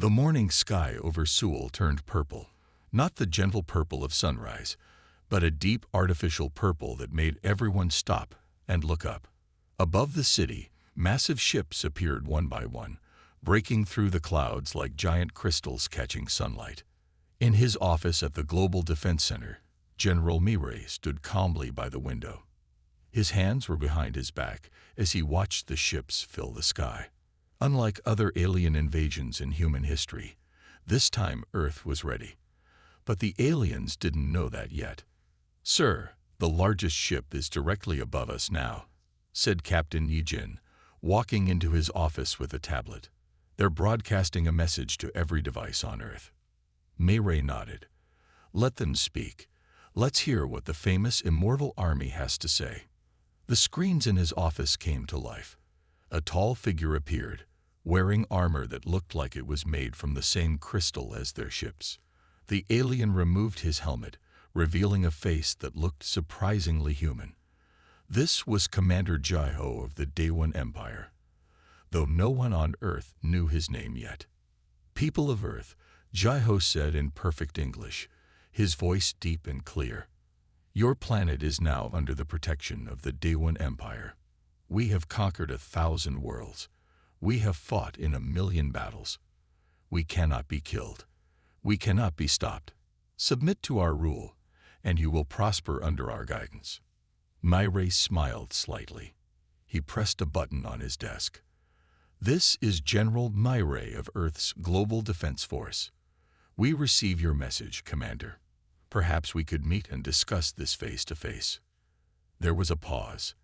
The morning sky over Seoul turned purple, not the gentle purple of sunrise, but a deep artificial purple that made everyone stop and look up. Above the city, massive ships appeared one by one, breaking through the clouds like giant crystals catching sunlight. In his office at the Global Defense Center, General Mirai stood calmly by the window. His hands were behind his back as he watched the ships fill the sky. Unlike other alien invasions in human history, this time Earth was ready. But the aliens didn't know that yet. "Sir, the largest ship is directly above us now," said Captain Yijin, walking into his office with a tablet. "They're broadcasting a message to every device on Earth." Mirai nodded. "Let them speak. Let's hear what the famous Immortal army has to say." The screens in his office came to life. A tall figure appeared, wearing armor that looked like it was made from the same crystal as their ships. The alien removed his helmet, revealing a face that looked surprisingly human. This was Commander Jaiho of the Daewon Empire, though no one on Earth knew his name yet. "People of Earth," Jaiho said in perfect English, his voice deep and clear. "Your planet is now under the protection of the Daewon Empire. We have conquered 1,000 worlds. We have fought in 1,000,000 battles. We cannot be killed. We cannot be stopped. Submit to our rule, and you will prosper under our guidance." Mirai smiled slightly. He pressed a button on his desk. "This is General Mirai of Earth's Global Defense Force. We receive your message, Commander. Perhaps we could meet and discuss this face to face." There was a pause.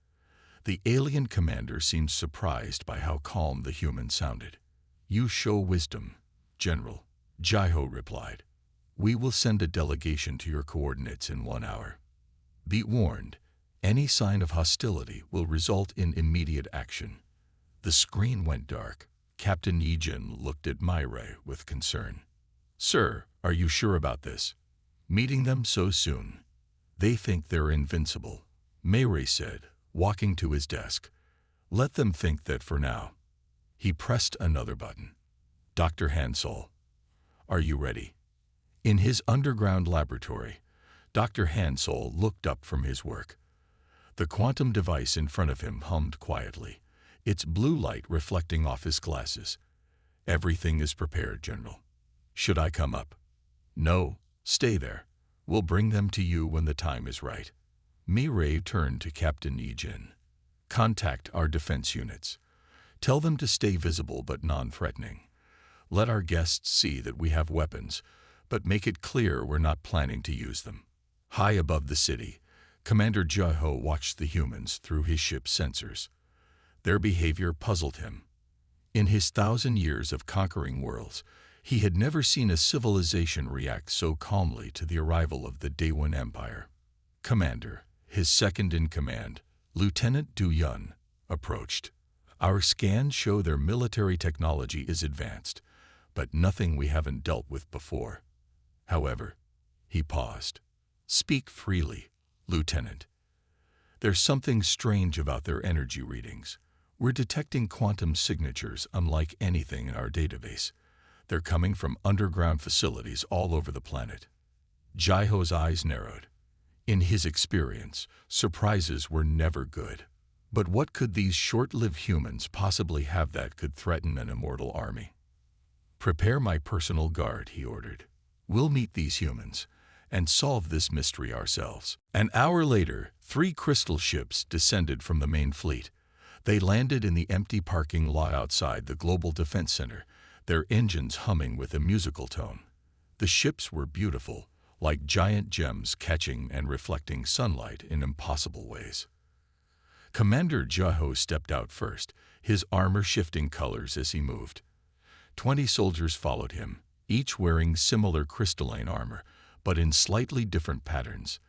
The alien commander seemed surprised by how calm the human sounded. "You show wisdom, General," Jaiho replied. "We will send a delegation to your coordinates in 1 hour. Be warned, any sign of hostility will result in immediate action." The screen went dark. Captain Yijin looked at Mirai with concern. "Sir, are you sure about this? Meeting them so soon? They think they're invincible," Mirai said, walking to his desk. "Let them think that for now." He pressed another button. "Dr. Hansol, are you ready?" In his underground laboratory, Dr. Hansol looked up from his work. The quantum device in front of him hummed quietly, its blue light reflecting off his glasses. "Everything is prepared, General. Should I come up?" "No, stay there. We'll bring them to you when the time is right." Mirai turned to Captain Yijin. "Contact our defense units. Tell them to stay visible but non-threatening. Let our guests see that we have weapons, but make it clear we're not planning to use them." High above the city, Commander Jaiho watched the humans through his ship's sensors. Their behavior puzzled him. In his 1,000 years of conquering worlds, he had never seen a civilization react so calmly to the arrival of the Daewon Empire. Commander, his second-in-command, Lieutenant Du Yun, approached. "Our scans show their military technology is advanced, but nothing we haven't dealt with before. However," he paused, "speak freely, Lieutenant. There's something strange about their energy readings. We're detecting quantum signatures unlike anything in our database. They're coming from underground facilities all over the planet." Jaiho's eyes narrowed. In his experience, surprises were never good. But what could these short-lived humans possibly have that could threaten an immortal army? "Prepare my personal guard," he ordered. "We'll meet these humans and solve this mystery ourselves." An hour later, 3 crystal ships descended from the main fleet. They landed in the empty parking lot outside the Global Defense Center, their engines humming with a musical tone. The ships were beautiful, like giant gems catching and reflecting sunlight in impossible ways. Commander Jaiho stepped out first, his armor shifting colors as he moved. 20 soldiers followed him, each wearing similar crystalline armor, but in slightly different patterns.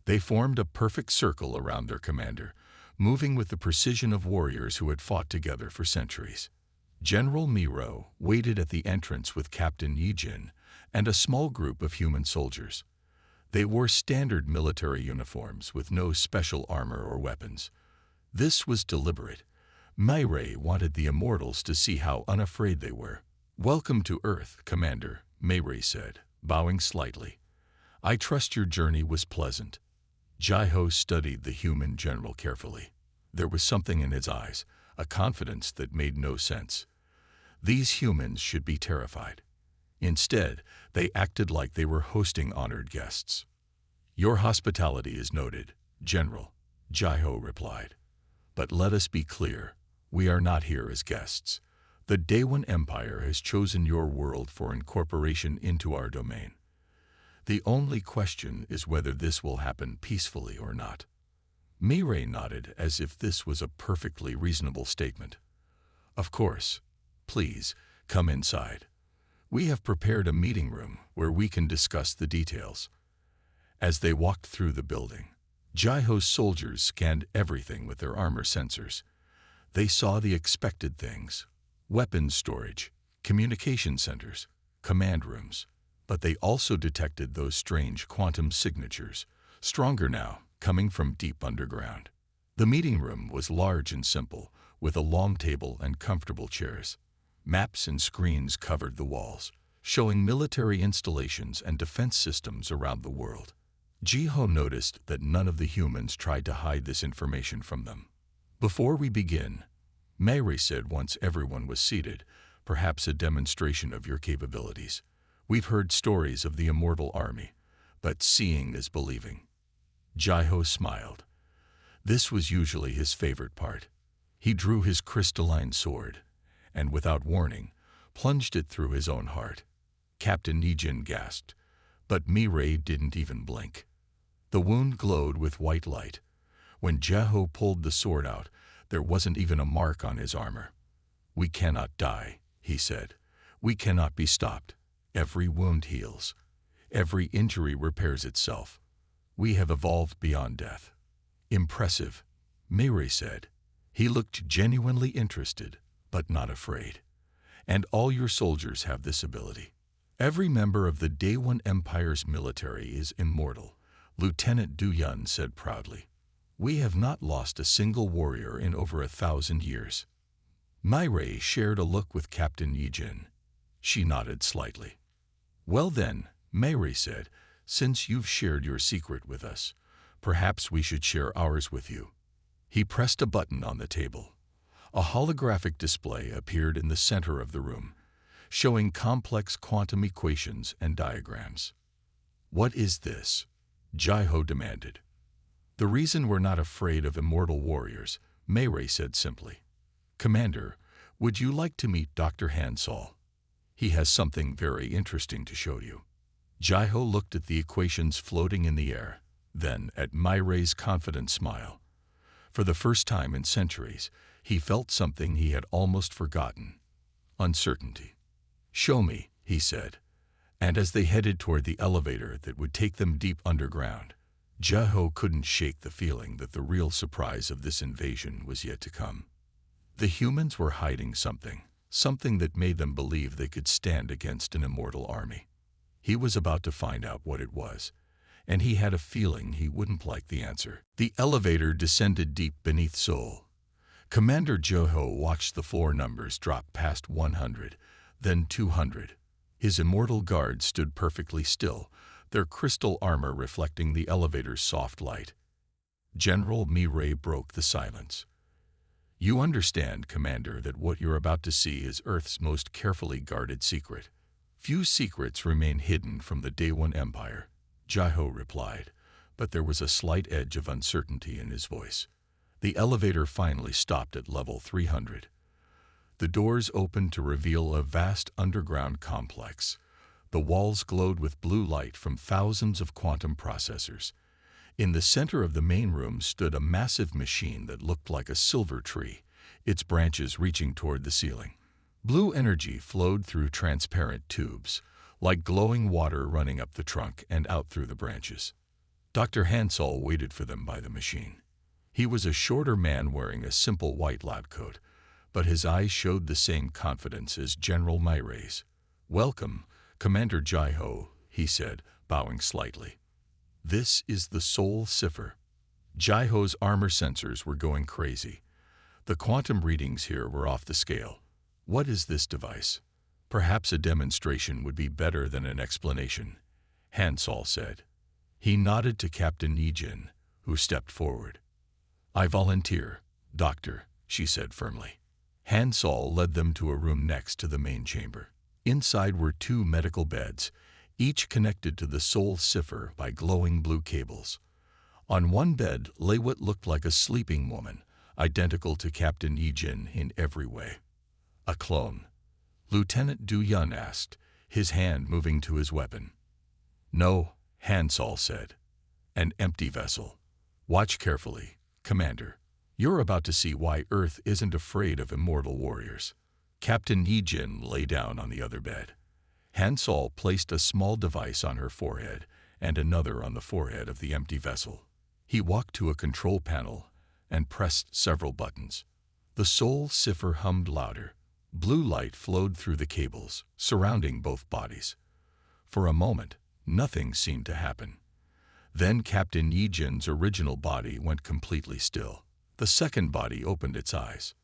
They formed a perfect circle around their commander, moving with the precision of warriors who had fought together for centuries. General Mirai waited at the entrance with Captain Yijin and a small group of human soldiers. They wore standard military uniforms with no special armor or weapons. This was deliberate. Mirai wanted the Immortals to see how unafraid they were. "Welcome to Earth, Commander," Mayray said, bowing slightly. "I trust your journey was pleasant." Jai-Ho studied the human general carefully. There was something in his eyes, a confidence that made no sense. These humans should be terrified. Instead, they acted like they were hosting honored guests. "Your hospitality is noted, General," Jai-Ho replied. "But let us be clear, we are not here as guests. The Day-One Empire has chosen your world for incorporation into our domain. The only question is whether this will happen peacefully or not." Mayray nodded as if this was a perfectly reasonable statement. "Of course. Please, come inside. We have prepared a meeting room where we can discuss the details." As they walked through the building, Jai-Ho's soldiers scanned everything with their armor sensors. They saw the expected things: weapons storage, communication centers, command rooms. But they also detected those strange quantum signatures, stronger now, coming from deep underground. The meeting room was large and simple, with a long table and comfortable chairs. Maps and screens covered the walls, showing military installations and defense systems around the world. Jai-Ho noticed that none of the humans tried to hide this information from them. "Before we begin," Mayray said once everyone was seated, "perhaps a demonstration of your capabilities. We've heard stories of the Immortal Army, but seeing is believing." Jai-Ho smiled. This was usually his favorite part. He drew his crystalline sword, and without warning, plunged it through his own heart. Captain Nijin gasped, but Mayray didn't even blink. The wound glowed with white light. When Jai-Ho pulled the sword out, there wasn't even a mark on his armor. "We cannot die," he said. "We cannot be stopped. Every wound heals. Every injury repairs itself. We have evolved beyond death." "Impressive," Mayray said. He looked genuinely interested, but not afraid. "And all your soldiers have this ability. Every member of the Day-One Empire's military is immortal," Lieutenant Du Yun said proudly. "We have not lost a single warrior in over 1,000 years." Mayray shared a look with Captain Yijin. She nodded slightly. "Well then," Mayray said, "since you've shared your secret with us, perhaps we should share ours with you." He pressed a button on the table. A holographic display appeared in the center of the room, showing complex quantum equations and diagrams. "What is this?" Jai-Ho demanded. "The reason we're not afraid of immortal warriors," Mayray said simply. "Commander, would you like to meet Dr. Hansol? He has something very interesting to show you." Jai-Ho looked at the equations floating in the air, then at Mayray's confident smile. For the first time in centuries, he felt something he had almost forgotten: uncertainty. "Show me," he said. And as they headed toward the elevator that would take them deep underground, Jai-Ho couldn't shake the feeling that the real surprise of this invasion was yet to come. The humans were hiding something that made them believe they could stand against an immortal army. He was about to find out what it was, and he had a feeling he wouldn't like the answer. The elevator descended deep beneath Seoul. Commander Jai-Ho watched the floor numbers drop past 100, then 200. His immortal guards stood perfectly still, their crystal armor reflecting the elevator's soft light. General Mayray broke the silence. "You understand, Commander, that what you're about to see is Earth's most carefully guarded secret. Few secrets remain hidden from the Day-One Empire," Jai-Ho replied, but there was a slight edge of uncertainty in his voice. The elevator finally stopped at level 300. The doors opened to reveal a vast underground complex. The walls glowed with blue light from thousands of quantum processors. In the center of the main room stood a massive machine that looked like a silver tree, its branches reaching toward the ceiling. Blue energy flowed through transparent tubes, like glowing water running up the trunk and out through the branches. Dr. Hansol waited for them by the machine. He was a shorter man wearing a simple white lab coat, but his eyes showed the same confidence as General Mayray's. "Welcome, Commander Jai-Ho," he said, bowing slightly. "This is the Soul Cipher." Jai-Ho's armor sensors were going crazy. The quantum readings here were off the scale. "What is this device?" Perhaps a demonstration would be better than an explanation, Hansol said. He nodded to Captain Nijin, who stepped forward. I volunteer, Doctor, she said firmly. Hansol led them to a room next to the main chamber. Inside were 2 medical beds, each connected to the soul cipher by glowing blue cables. On one bed lay what looked like a sleeping woman, identical to Captain Nijin in every way. A clone? Lieutenant Du Yun asked, his hand moving to his weapon. No, Hansol said. An empty vessel. Watch carefully, Commander. You're about to see why Earth isn't afraid of immortal warriors. Captain Nijin lay down on the other bed. Hansol placed a small device on her forehead and another on the forehead of the empty vessel. He walked to a control panel and pressed several buttons. The soul cipher hummed louder. Blue light flowed through the cables, surrounding both bodies. For a moment, nothing seemed to happen. Then Captain Nijin's original body went completely still. The second body opened its eyes.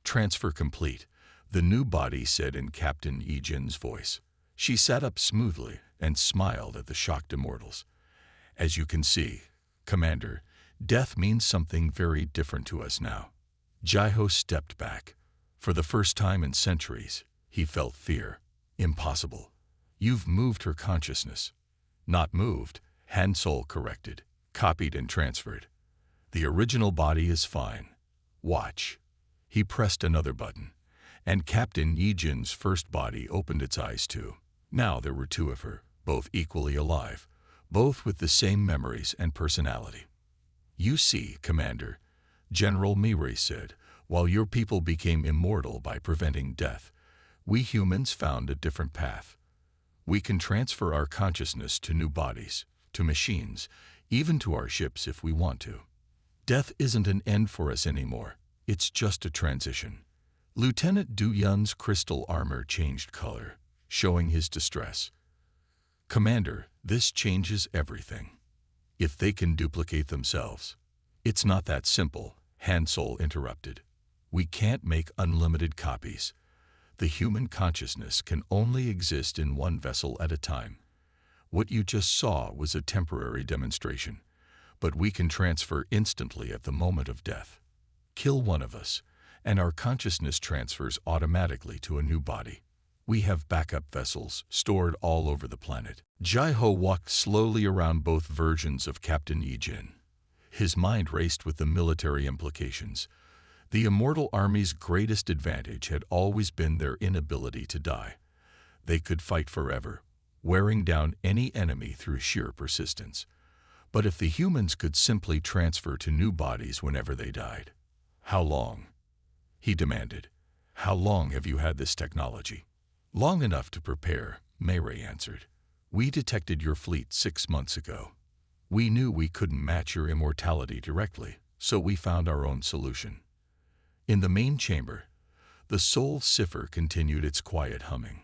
Transfer complete, the new body said in Captain Nijin's voice. She sat up smoothly and smiled at the shocked immortals. As you can see, Commander, death means something very different to us now. Jaiho stepped back. For the first time in centuries, he felt fear. Impossible. You've moved her consciousness. Not moved, Hansol corrected, copied and transferred. The original body is fine. Watch. He pressed another button, and Captain Nijin's first body opened its eyes too. Now there were 2 of her, both equally alive, both with the same memories and personality. You see, Commander, General Mirai said, while your people became immortal by preventing death, we humans found a different path. We can transfer our consciousness to new bodies, to machines, even to our ships if we want to. Death isn't an end for us anymore. It's just a transition. Lieutenant Du Yun's crystal armor changed color, showing his distress. Commander, this changes everything. If they can duplicate themselves. It's not that simple, Hansol interrupted. We can't make unlimited copies. The human consciousness can only exist in one vessel at a time. What you just saw was a temporary demonstration, but we can transfer instantly at the moment of death. Kill one of us, and our consciousness transfers automatically to a new body. We have backup vessels stored all over the planet. Jaiho walked slowly around both versions of Captain Nijin. His mind raced with the military implications. The Immortal Army's greatest advantage had always been their inability to die. They could fight forever, wearing down any enemy through sheer persistence. But if the humans could simply transfer to new bodies whenever they died, how long? He demanded. How long have you had this technology? Long enough to prepare, Mirai answered. We detected your fleet 6 months ago. We knew we couldn't match your immortality directly, so we found our own solution. In the main chamber, the soul cipher continued its quiet humming.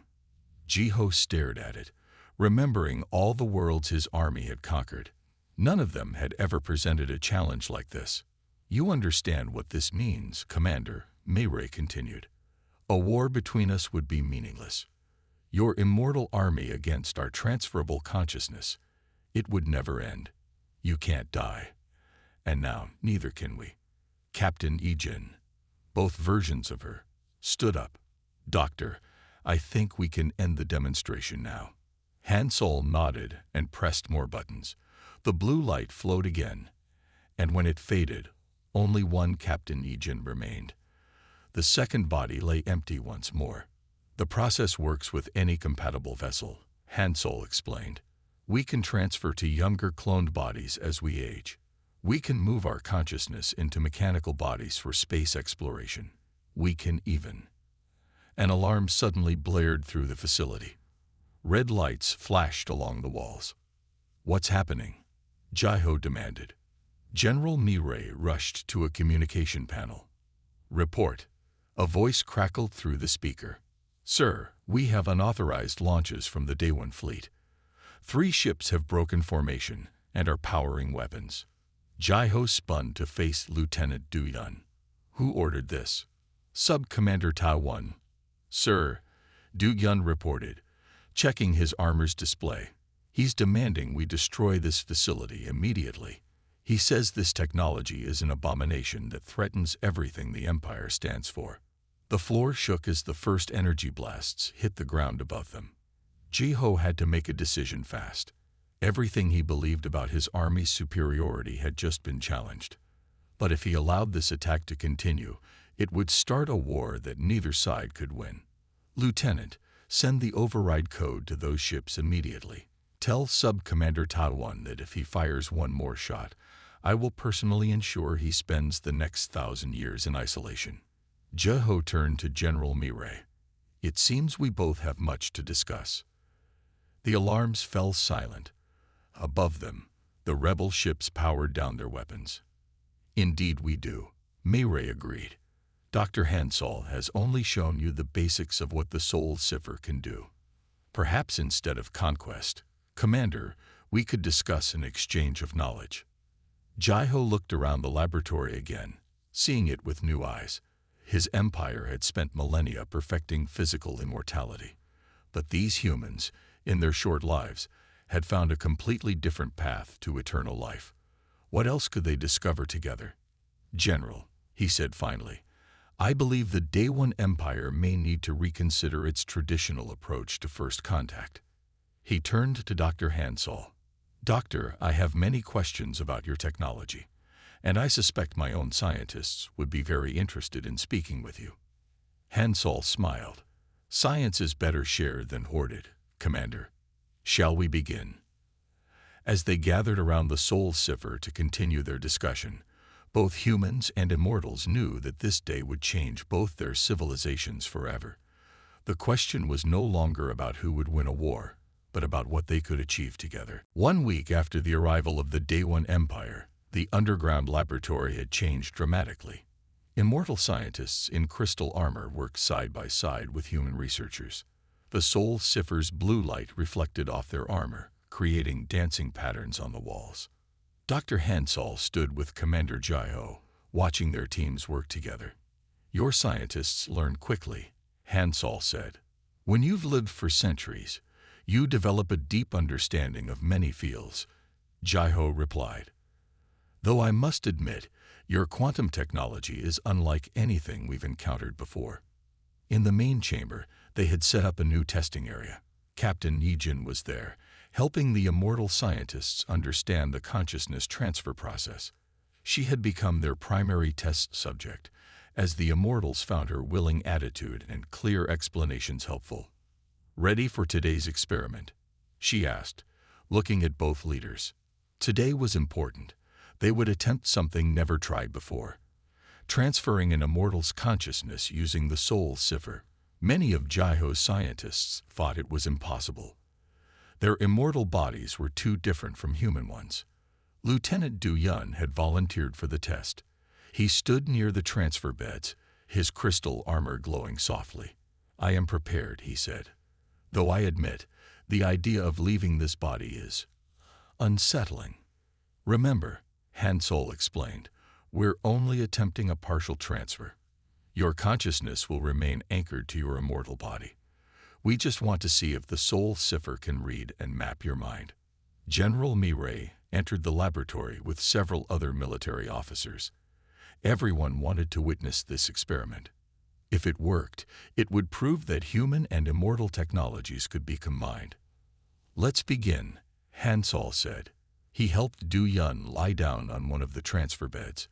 Jaiho stared at it, remembering all the worlds his army had conquered. None of them had ever presented a challenge like this. You understand what this means, Commander, Mirai continued. A war between us would be meaningless. Your immortal army against our transferable consciousness, it would never end. You can't die. And now, neither can we. Captain Nijin, both versions of her, stood up. Doctor, I think we can end the demonstration now. Hansol nodded and pressed more buttons. The blue light flowed again, and when it faded, only one Captain Nijin remained. The second body lay empty once more. The process works with any compatible vessel, Hansol explained. We can transfer to younger cloned bodies as we age. We can move our consciousness into mechanical bodies for space exploration. We can even. An alarm suddenly blared through the facility. Red lights flashed along the walls. What's happening? Jaiho demanded. General Mirai rushed to a communication panel. Report. A voice crackled through the speaker. Sir, we have unauthorized launches from the Daewon fleet. 3 ships have broken formation and are powering weapons. Jaiho spun to face Lieutenant Du Yun. Who ordered this? Sub-Commander Taiwan. Sir, Du Yun reported, checking his armor's display. He's demanding we destroy this facility immediately. He says this technology is an abomination that threatens everything the Empire stands for. The floor shook as the first energy blasts hit the ground above them. Jiho had to make a decision fast. Everything he believed about his army's superiority had just been challenged. But if he allowed this attack to continue, it would start a war that neither side could win. Lieutenant, send the override code to those ships immediately. Tell Sub-Commander Taiwan that if he fires one more shot, I will personally ensure he spends the next 1,000 years in isolation. Jiho turned to General Mirai. It seems we both have much to discuss. The alarms fell silent. Above them, the rebel ships powered down their weapons. Indeed we do, Mirai agreed. Dr. Hansol has only shown you the basics of what the Soul Cipher can do. Perhaps instead of conquest, Commander, we could discuss an exchange of knowledge. Jiho looked around the laboratory again, seeing it with new eyes. His empire had spent millennia perfecting physical immortality. But these humans, in their short lives, had found a completely different path to eternal life. What else could they discover together? General, he said finally, I believe the Day One Empire may need to reconsider its traditional approach to first contact. He turned to Dr. Hansol. Doctor, I have many questions about your technology, and I suspect my own scientists would be very interested in speaking with you. Hansol smiled. Science is better shared than hoarded, Commander. Shall we begin? As they gathered around the Soul Cipher to continue their discussion, both humans and immortals knew that this day would change both their civilizations forever. The question was no longer about who would win a war, but about what they could achieve together. 1 week after the arrival of the Day One Empire, the underground laboratory had changed dramatically. Immortal scientists in crystal armor worked side by side with human researchers. The Soul Cipher's blue light reflected off their armor, creating dancing patterns on the walls. Dr. Hansol stood with Commander Jiho, watching their teams work together. Your scientists learn quickly, Hansol said. When you've lived for centuries, you develop a deep understanding of many fields, Jiho replied. Though I must admit, your quantum technology is unlike anything we've encountered before. In the main chamber, they had set up a new testing area. Captain Yijin was there, helping the immortal scientists understand the consciousness transfer process. She had become their primary test subject, as the immortals found her willing attitude and clear explanations helpful. Ready for today's experiment? She asked, looking at both leaders. Today was important. They would attempt something never tried before, transferring an immortal's consciousness using the Soul Cipher. Many of Jiho's scientists thought it was impossible. Their immortal bodies were too different from human ones. Lieutenant Du Yun had volunteered for the test. He stood near the transfer beds, his crystal armor glowing softly. I am prepared, he said. Though I admit, the idea of leaving this body is unsettling. Remember, Hansol explained, we're only attempting a partial transfer. Your consciousness will remain anchored to your immortal body. We just want to see if the Soul Cipher can read and map your mind. General Mirai entered the laboratory with several other military officers. Everyone wanted to witness this experiment. If it worked, it would prove that human and immortal technologies could be combined. Let's begin, Hansol said. He helped Du Yun lie down on one of the transfer beds.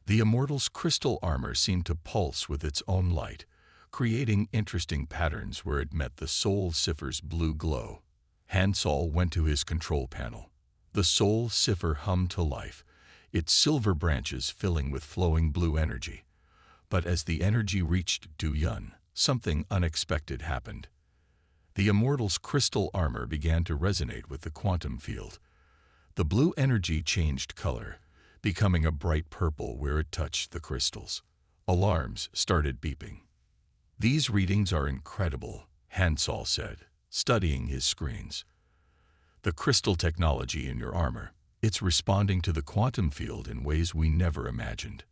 The immortal's crystal armor seemed to pulse with its own light, creating interesting patterns where it met the Soul Cipher's blue glow. Hansol went to his control panel. The Soul Cipher hummed to life, its silver branches filling with flowing blue energy. But as the energy reached Du Yun, something unexpected happened. The immortal's crystal armor began to resonate with the quantum field. The blue energy changed color, becoming a bright purple where it touched the crystals. Alarms started beeping. These readings are incredible, Hansol said, studying his screens. The crystal technology in your armor, it's responding to the quantum field in ways we never imagined.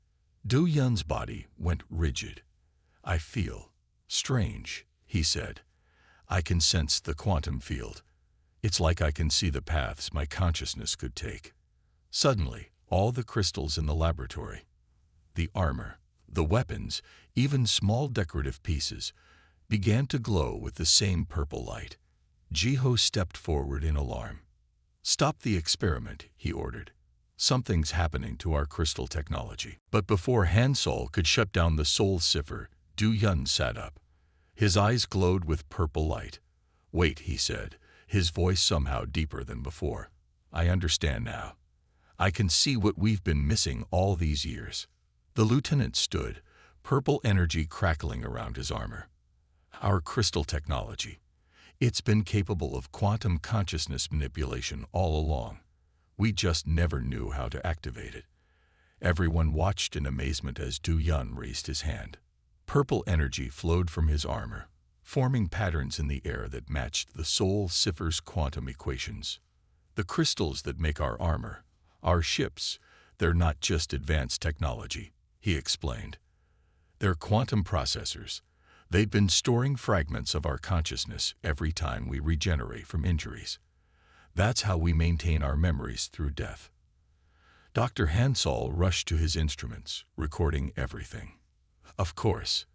Du Yun's body went rigid. I feel strange, he said. I can sense the quantum field. It's like I can see the paths my consciousness could take. Suddenly, all the crystals in the laboratory, the armor, the weapons, even small decorative pieces, began to glow with the same purple light. Jiho stepped forward in alarm. "Stop the experiment," he ordered. "Something's happening to our crystal technology." But before Hansol could shut down the soul cipher, Du Yun sat up. His eyes glowed with purple light. "Wait," he said, his voice somehow deeper than before. "I understand now. I can see what we've been missing all these years." The lieutenant stood, purple energy crackling around his armor. "Our crystal technology. It's been capable of quantum consciousness manipulation all along. We just never knew how to activate it." Everyone watched in amazement as Du Yun raised his hand. Purple energy flowed from his armor, forming patterns in the air that matched the soul cipher's quantum equations. "The crystals that make our armor, our ships, they're not just advanced technology," he explained. "They're quantum processors. They've been storing fragments of our consciousness every time we regenerate from injuries. That's how we maintain our memories through death." Dr. Hansol rushed to his instruments, recording everything. "Of course.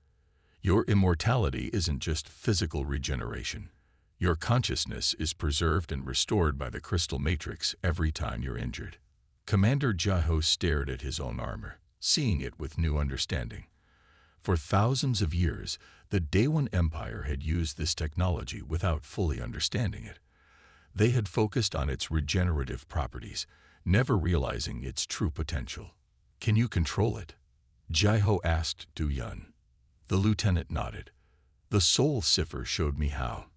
Your immortality isn't just physical regeneration. Your consciousness is preserved and restored by the crystal matrix every time you're injured." Commander Jiho stared at his own armor, seeing it with new understanding. For thousands of years, the Daewon Empire had used this technology without fully understanding it. They had focused on its regenerative properties, never realizing its true potential. "Can you control it?" Jiho asked Du Yun. The lieutenant nodded. "The soul cipher showed me how.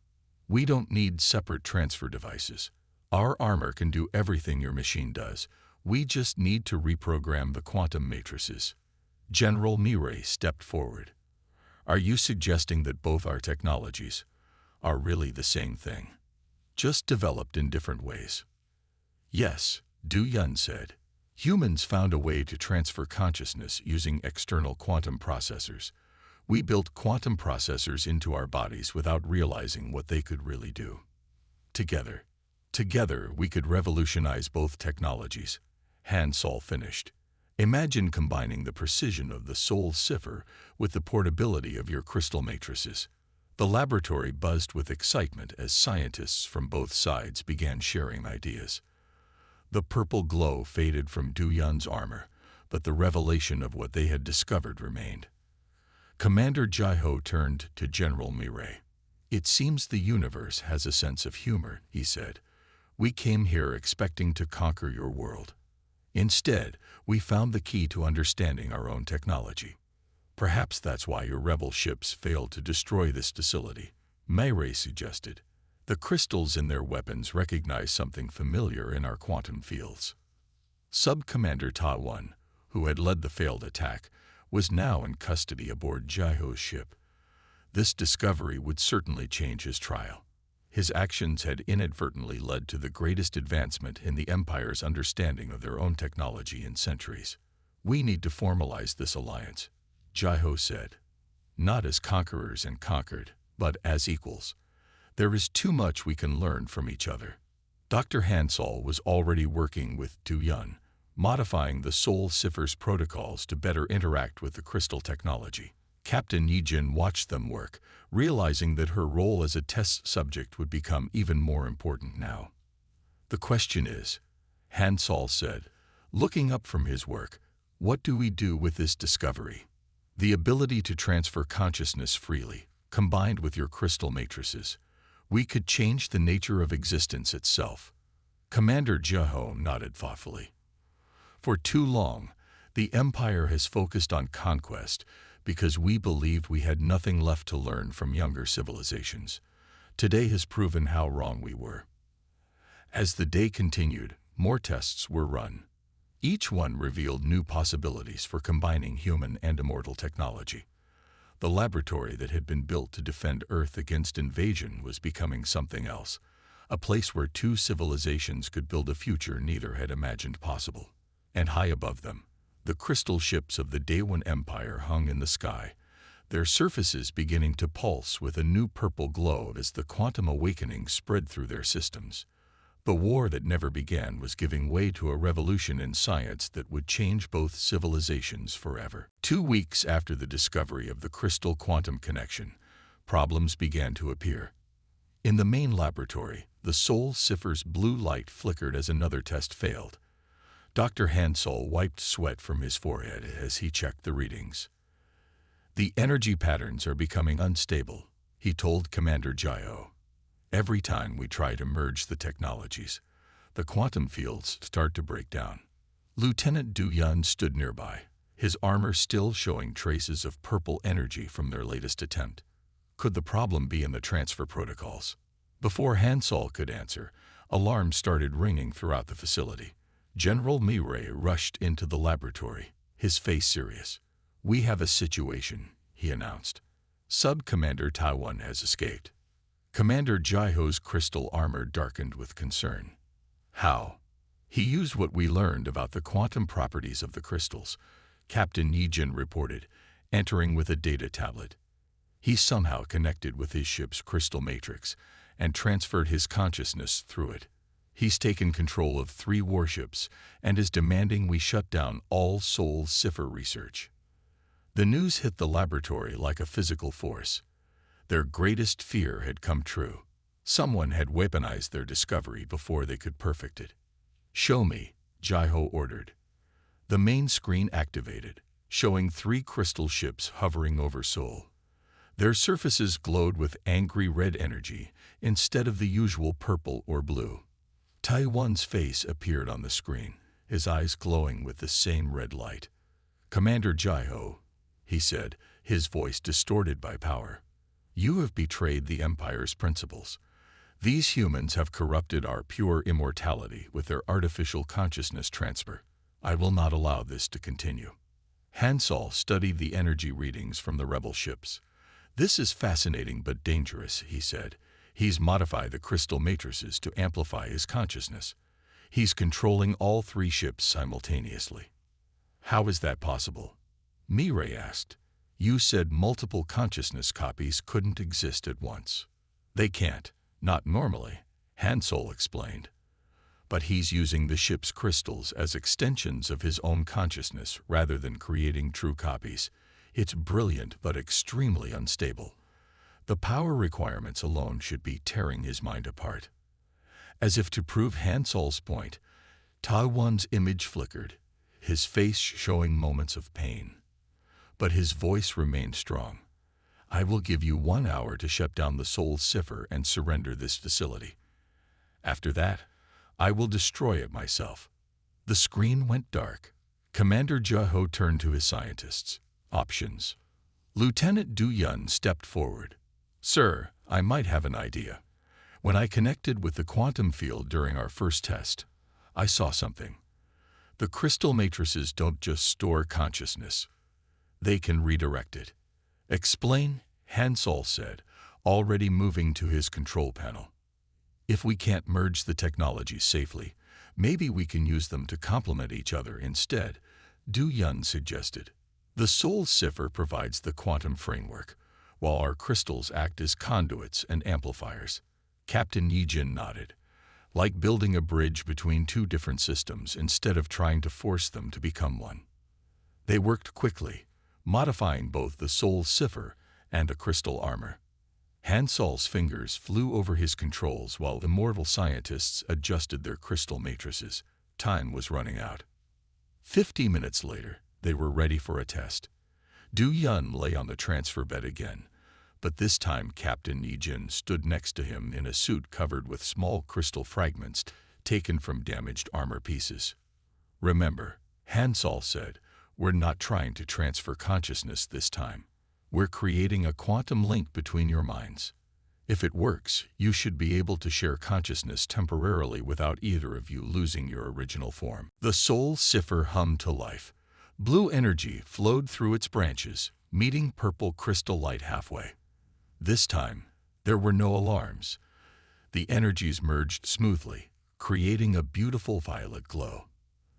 We don't need separate transfer devices. Our armor can do everything your machine does. We just need to reprogram the quantum matrices." General Mirai stepped forward. "Are you suggesting that both our technologies are really the same thing, just developed in different ways?" "Yes," Du Yun said. "Humans found a way to transfer consciousness using external quantum processors. We built quantum processors into our bodies without realizing what they could really do. Together, we could revolutionize both technologies." Hansol finished. "Imagine combining the precision of the soul cipher with the portability of your crystal matrices." The laboratory buzzed with excitement as scientists from both sides began sharing ideas. The purple glow faded from Du Yun's armor, but the revelation of what they had discovered remained. Commander Jiho turned to General Mirai. "It seems the universe has a sense of humor," he said. "We came here expecting to conquer your world. Instead, we found the key to understanding our own technology. Perhaps that's why your rebel ships failed to destroy this facility," Mirai suggested. "The crystals in their weapons recognize something familiar in our quantum fields." Sub-Commander Ta Wan, who had led the failed attack, was now in custody aboard Jiho's ship. This discovery would certainly change his trial. His actions had inadvertently led to the greatest advancement in the Empire's understanding of their own technology in centuries. "We need to formalize this alliance," Jiho said. "Not as conquerors and conquered, but as equals. There is too much we can learn from each other." Dr. Hansol was already working with Du Yun, modifying the soul cipher's protocols to better interact with the crystal technology. Captain Yijin watched them work, realizing that her role as a test subject would become even more important now. "The question is," Hansol said, looking up from his work, "what do we do with this discovery? The ability to transfer consciousness freely, combined with your crystal matrices. We could change the nature of existence itself." Commander Jiho nodded thoughtfully. "For too long, the Empire has focused on conquest because we believed we had nothing left to learn from younger civilizations. Today has proven how wrong we were." As the day continued, more tests were run. Each one revealed new possibilities for combining human and immortal technology. The laboratory that had been built to defend Earth against invasion was becoming something else, a place where two civilizations could build a future neither had imagined possible. And high above them, the crystal ships of the Daewon Empire hung in the sky, their surfaces beginning to pulse with a new purple glow as the quantum awakening spread through their systems. The war that never began was giving way to a revolution in science that would change both civilizations forever. 2 weeks after the discovery of the crystal quantum connection, problems began to appear. In the main laboratory, the Sol Cipher's blue light flickered as another test failed. Dr. Hansol wiped sweat from his forehead as he checked the readings. "The energy patterns are becoming unstable," he told Commander Jio. "Every time we try to merge the technologies, the quantum fields start to break down." Lieutenant Du Yun stood nearby, his armor still showing traces of purple energy from their latest attempt. Could the problem be in the transfer protocols? Before Hansol could answer, alarms started ringing throughout the facility. General Mirai rushed into the laboratory, his face serious. "We have a situation," he announced. "Sub-Commander Taiwan has escaped." Commander Jaiho's crystal armor darkened with concern. "How?" "He used what we learned about the quantum properties of the crystals," Captain Yijin reported, entering with a data tablet. "He somehow connected with his ship's crystal matrix and transferred his consciousness through it. He's taken control of 3 warships and is demanding we shut down all Sol Cipher research." The news hit the laboratory like a physical force. Their greatest fear had come true. Someone had weaponized their discovery before they could perfect it. "Show me," Jaiho ordered. The main screen activated, showing 3 crystal ships hovering over Sol. Their surfaces glowed with angry red energy instead of the usual purple or blue. Taiwan's face appeared on the screen, his eyes glowing with the same red light. "Commander Jaiho," he said, his voice distorted by power. "You have betrayed the Empire's principles. These humans have corrupted our pure immortality with their artificial consciousness transfer. I will not allow this to continue." Hansol studied the energy readings from the rebel ships. "This is fascinating but dangerous," he said. "He's modified the crystal matrices to amplify his consciousness. He's controlling all 3 ships simultaneously." "How is that possible?" Mirai asked. "You said multiple consciousness copies couldn't exist at once." "They can't, not normally," Hansol explained. "But he's using the ship's crystals as extensions of his own consciousness rather than creating true copies. It's brilliant but extremely unstable. The power requirements alone should be tearing his mind apart." As if to prove Hansol's point, Taiwan's image flickered, his face showing moments of pain. But his voice remained strong. "I will give you 1 hour to shut down the Sol Cipher and surrender this facility. After that, I will destroy it myself." The screen went dark. Commander Jaiho turned to his scientists. "Options." Lieutenant Du Yun stepped forward. "Sir, I might have an idea. When I connected with the quantum field during our first test, I saw something. The crystal matrices don't just store consciousness. They can redirect it." "Explain," Hansol said, already moving to his control panel. "If we can't merge the technologies safely, maybe we can use them to complement each other instead," Du Yun suggested. "The Sol Cipher provides the quantum framework, while our crystals act as conduits and amplifiers." Captain Yijin nodded. "Like building a bridge between 2 different systems instead of trying to force them to become one." They worked quickly, modifying both the Sol Cipher and a crystal armor. Hansol's fingers flew over his controls while Immortal scientists adjusted their crystal matrices. Time was running out. 50 minutes later, they were ready for a test. Du Yun lay on the transfer bed again, but this time Captain Yijin stood next to him in a suit covered with small crystal fragments taken from damaged armor pieces. "Remember," Hansol said, "we're not trying to transfer consciousness this time. We're creating a quantum link between your minds. If it works, you should be able to share consciousness temporarily without either of you losing your original form." The Sol Cipher hummed to life. Blue energy flowed through its branches, meeting purple crystal light halfway. This time, there were no alarms. The energies merged smoothly, creating a beautiful violet glow.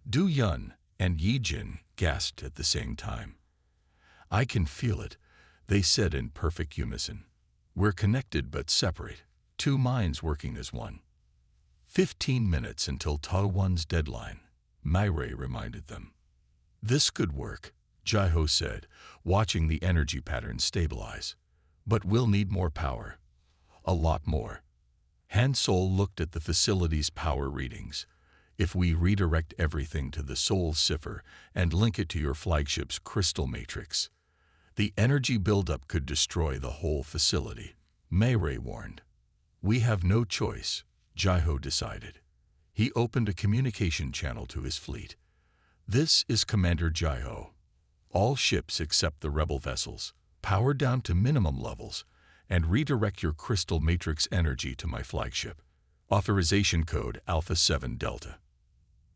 Du Yun and Yijin gasped at the same time. "I can feel it. They said in perfect unison. We're connected but separate, two minds working as one. 15 minutes until Ta-1's deadline, Myray reminded them. This could work, Jai-Ho said, watching the energy pattern stabilize. But we'll need more power. A lot more. Han-Sol looked at the facility's power readings. If we redirect everything to the Soul Cipher and link it to your flagship's crystal matrix, the energy buildup could destroy the whole facility, Myray warned. We have no choice, Jai-Ho decided. He opened a communication channel to his fleet. This is Commander Jai-Ho. All ships except the rebel vessels, power down to minimum levels, and redirect your crystal matrix energy to my flagship. Authorization code Alpha 7 Delta.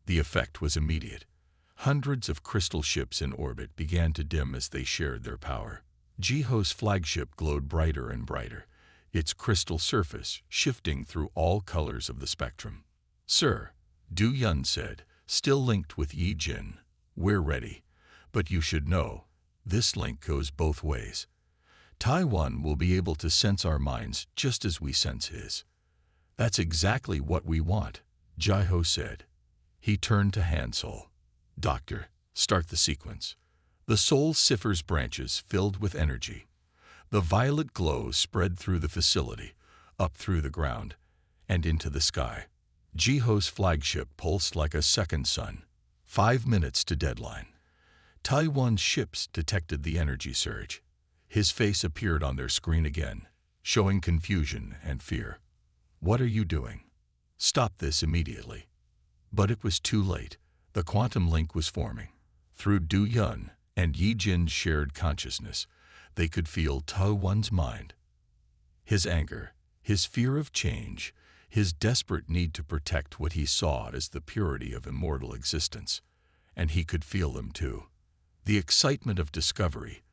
The effect was immediate. Hundreds of crystal ships in orbit began to dim as they shared their power. Jai-Ho's flagship glowed brighter and brighter, its crystal surface shifting through all colors of the spectrum. Sir, Du Yun said, still linked with Yi Jin, we're ready. But you should know, this link goes both ways. Tai-1 will be able to sense our minds just as we sense his. That's exactly what we want, Jai-Ho said. He turned to Han-Sol. Doctor, start the sequence. The Soul Cipher's branches filled with energy. The violet glow spread through the facility, up through the ground, and into the sky. Jai-Ho's flagship pulsed like a second sun. 5 minutes to deadline. Tai-1's ships detected the energy surge. His face appeared on their screen again, showing confusion and fear. What are you doing? Stop this immediately. But it was too late. The quantum link was forming. Through Du Yun and Yi Jin's shared consciousness, they could feel Ta-1's mind. His anger, his fear of change, his desperate need to protect what he saw as the purity of immortal existence. And he could feel them too. The excitement of discovery,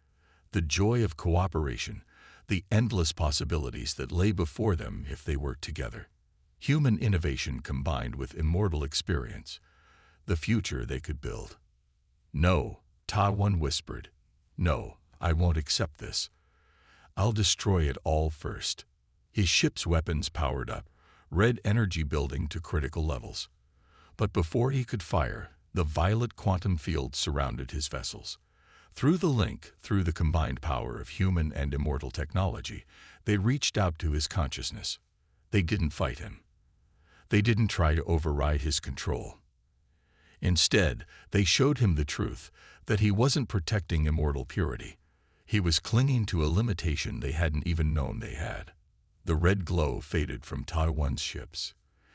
the joy of cooperation, the endless possibilities that lay before them if they worked together. Human innovation combined with immortal experience, the future they could build. No, Ta-1 whispered. No, I won't accept this. I'll destroy it all first. His ship's weapons powered up, red energy building to critical levels. But before he could fire, the violet quantum field surrounded his vessels. Through the link, through the combined power of human and immortal technology, they reached out to his consciousness. They didn't fight him. They didn't try to override his control. Instead, they showed him the truth, that he wasn't protecting immortal purity. He was clinging to a limitation they hadn't even known they had. The red glow faded from Ta-1's ships.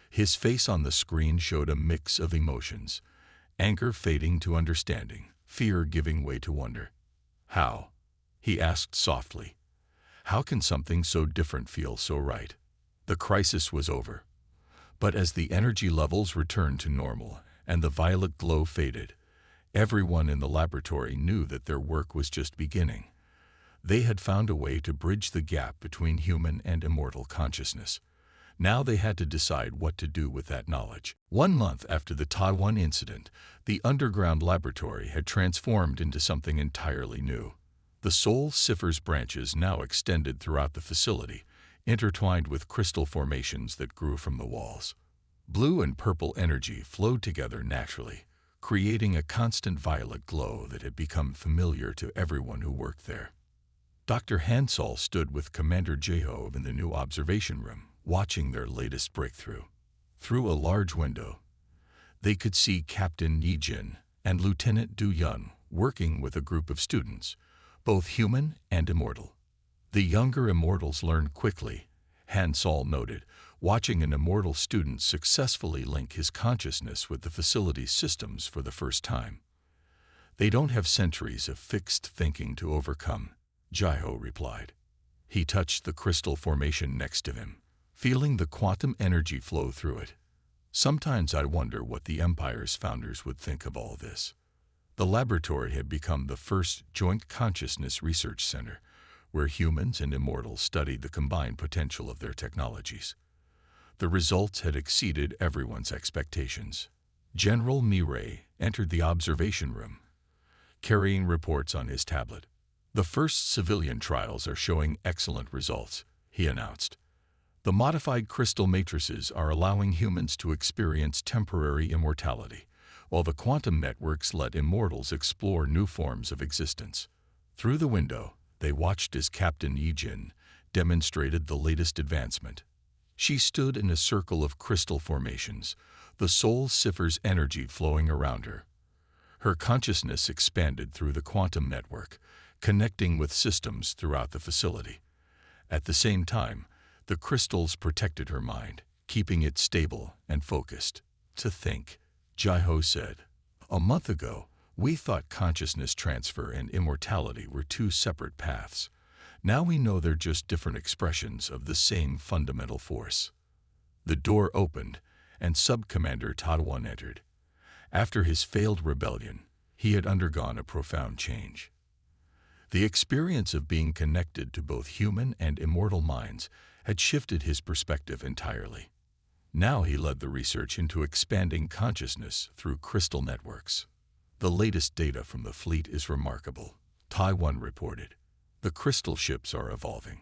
His face on the screen showed a mix of emotions, anger fading to understanding, fear giving way to wonder. How? He asked softly. How can something so different feel so right? The crisis was over. But as the energy levels returned to normal and the violet glow faded, everyone in the laboratory knew that their work was just beginning. They had found a way to bridge the gap between human and immortal consciousness. Now they had to decide what to do with that knowledge. 1 month after the Ta-1 incident, the underground laboratory had transformed into something entirely new. The Soul Cipher's branches now extended throughout the facility, intertwined with crystal formations that grew from the walls. Blue and purple energy flowed together naturally, creating a constant violet glow that had become familiar to everyone who worked there. Dr. Han-Sol stood with Commander Jai-Ho in the new observation room, watching their latest breakthrough. Through a large window, they could see Captain Yi Jin and Lieutenant Du Yun working with a group of students, both human and immortal. The younger immortals learned quickly, Han-Sol noted, watching an immortal student successfully link his consciousness with the facility's systems for the first time. They don't have centuries of fixed thinking to overcome, Jai-Ho replied. He touched the crystal formation next to him, feeling the quantum energy flow through it. Sometimes I wonder what the Empire's founders would think of all this. The laboratory had become the first joint consciousness research center, where humans and immortals studied the combined potential of their technologies. The results had exceeded everyone's expectations. General Myray entered the observation room, carrying reports on his tablet. The first civilian trials are showing excellent results, he announced. The modified crystal matrices are allowing humans to experience temporary immortality, while the quantum networks let immortals explore new forms of existence. Through the window, they watched as Captain Yijin demonstrated the latest advancement. She stood in a circle of crystal formations, the soul cipher's energy flowing around her. Her consciousness expanded through the quantum network, connecting with systems throughout the facility. At the same time, the crystals protected her mind, keeping it stable and focused. To think, Jai-Ho said. A month ago, we thought consciousness transfer and immortality were two separate paths. Now we know they're just different expressions of the same fundamental force. The door opened, and Sub-Commander Tadwan entered. After his failed rebellion, he had undergone a profound change. The experience of being connected to both human and immortal minds had shifted his perspective entirely. Now he led the research into expanding consciousness through crystal networks. The latest data from the fleet is remarkable, Taiwan reported. The crystal ships are evolving.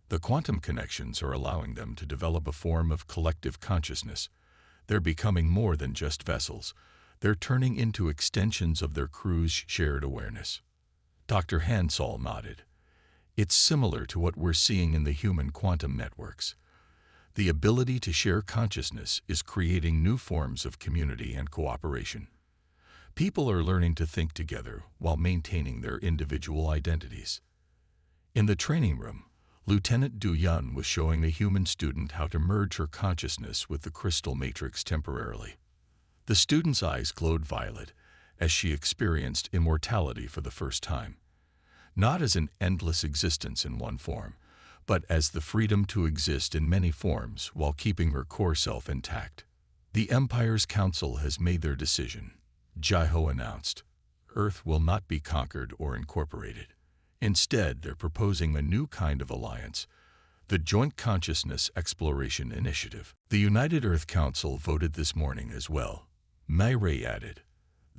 The quantum connections are allowing them to develop a form of collective consciousness. They're becoming more than just vessels. They're turning into extensions of their crew's shared awareness. Dr. Hansol nodded. It's similar to what we're seeing in the human quantum networks. The ability to share consciousness is creating new forms of community and cooperation. People are learning to think together while maintaining their individual identities. In the training room, Lieutenant Du Yun was showing the human student how to merge her consciousness with the crystal matrix temporarily. The student's eyes glowed violet as she experienced immortality for the first time. Not as an endless existence in one form, but as the freedom to exist in many forms while keeping her core self intact. The Empire's Council has made their decision, Jai-Ho announced. Earth will not be conquered or incorporated. Instead, they're proposing a new kind of alliance, the Joint Consciousness Exploration Initiative. The United Earth Council voted this morning as well. Mai Ray added,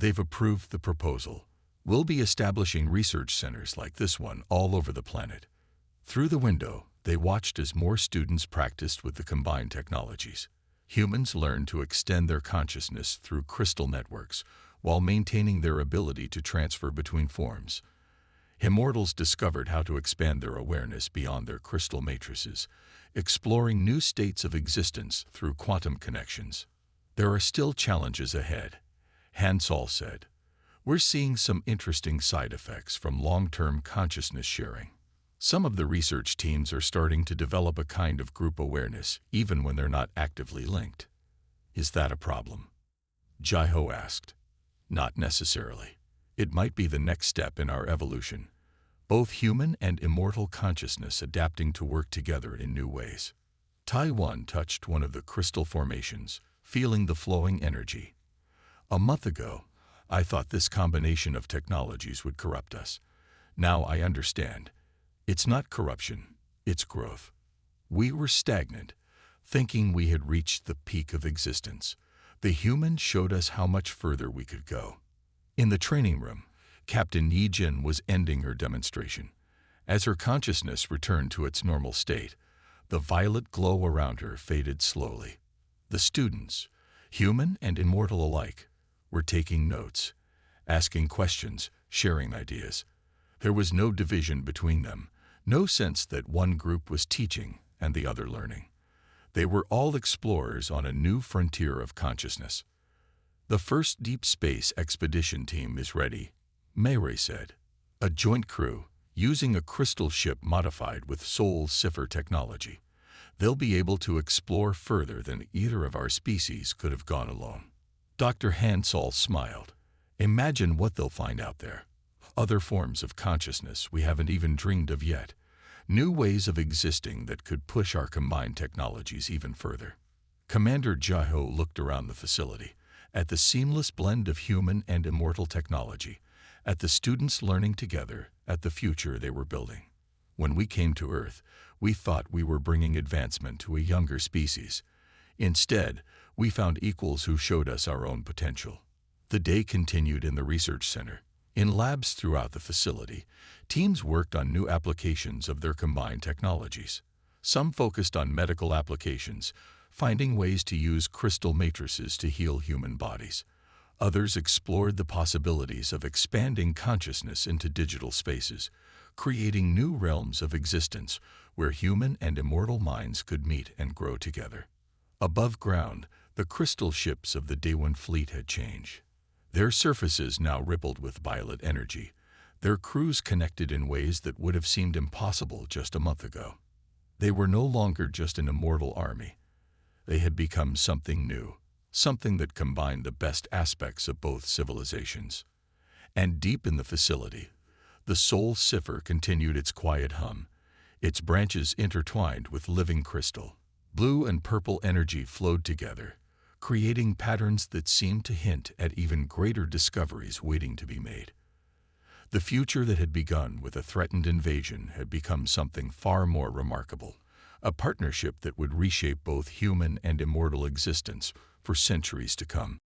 they've approved the proposal. We'll be establishing research centers like this one all over the planet. Through the window, they watched as more students practiced with the combined technologies. Humans learned to extend their consciousness through crystal networks while maintaining their ability to transfer between forms. Immortals discovered how to expand their awareness beyond their crystal matrices, exploring new states of existence through quantum connections. There are still challenges ahead, Hansol said. We're seeing some interesting side effects from long-term consciousness sharing. Some of the research teams are starting to develop a kind of group awareness even when they're not actively linked. Is that a problem? Jai-Ho asked. Not necessarily. It might be the next step in our evolution, both human and immortal consciousness adapting to work together in new ways. Taiwan touched one of the crystal formations, feeling the flowing energy. A month ago, I thought this combination of technologies would corrupt us. Now I understand. It's not corruption, it's growth. We were stagnant, thinking we had reached the peak of existence. The humans showed us how much further we could go. In the training room, Captain Yijin was ending her demonstration. As her consciousness returned to its normal state, the violet glow around her faded slowly. The students, human and immortal alike, were taking notes, asking questions, sharing ideas. There was no division between them, no sense that one group was teaching and the other learning. They were all explorers on a new frontier of consciousness. The first deep space expedition team is ready, Mai Ray said. A joint crew, using a crystal ship modified with soul cipher technology. They'll be able to explore further than either of our species could have gone alone. Dr. Hansol smiled. Imagine what they'll find out there. Other forms of consciousness we haven't even dreamed of yet. New ways of existing that could push our combined technologies even further. Commander Jai-Ho looked around the facility, at the seamless blend of human and immortal technology, at the students learning together, at the future they were building. When we came to Earth, we thought we were bringing advancement to a younger species. Instead, we found equals who showed us our own potential. The day continued in the research center. In labs throughout the facility, teams worked on new applications of their combined technologies. Some focused on medical applications, finding ways to use crystal matrices to heal human bodies. Others explored the possibilities of expanding consciousness into digital spaces, creating new realms of existence where human and immortal minds could meet and grow together. Above ground, the crystal ships of the Day One fleet had changed. Their surfaces now rippled with violet energy, their crews connected in ways that would have seemed impossible just a month ago. They were no longer just an immortal army. They had become something new, something that combined the best aspects of both civilizations. And deep in the facility, the Soul Cipher continued its quiet hum, its branches intertwined with living crystal. Blue and purple energy flowed together, creating patterns that seemed to hint at even greater discoveries waiting to be made. The future that had begun with a threatened invasion had become something far more remarkable, a partnership that would reshape both human and immortal existence for centuries to come.